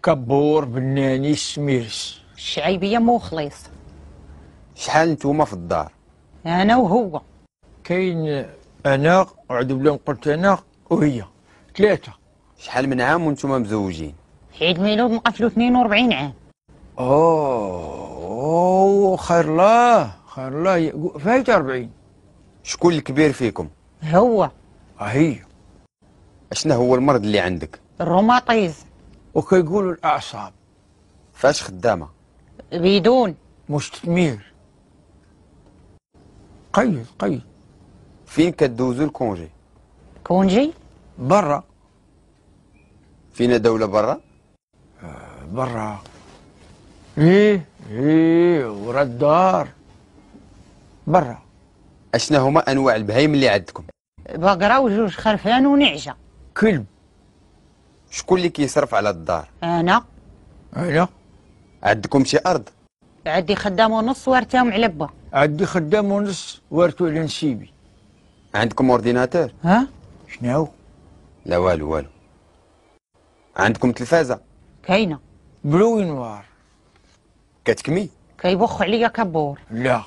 كبور بناني سميرس. الشعيبية مو خليص. شحال نتوما في الدار؟ أنا وهو. كاين انا وعدو بلا قلت انا وهي 3. شحال من عام وانتوما مزوجين؟ عيد ميلاد نقتلو 42 عام. اوه خير الله خير الله فايت 40. شكون الكبير فيكم؟ هو. هي. اشنا هو المرض اللي عندك؟ الروماتيز. وكيقولوا الاعصاب. فاش خدامه؟ بدون. مش تتمير. قيد. فين كدوزو الكونجي؟ كونجي. برا. فينا دولة برا؟ برا. ورا الدار. برا. اشنا هما انواع البهايم اللي عندكم؟ بقرة وجوج خرفان ونعجة. كلب. شكون اللي كيصرف على الدار؟ أنا. عندكم شي ارض؟ عندي خدام ونص وارتها معلبة. عندي خدام ونص وارتو على نسيبي. عندكم اورديناتور؟ ها؟ شناهو؟ لا والو. عندكم تلفازة؟ كاينة. بلو نوار. كتكمي؟ كيبخ عليا كبور. لا.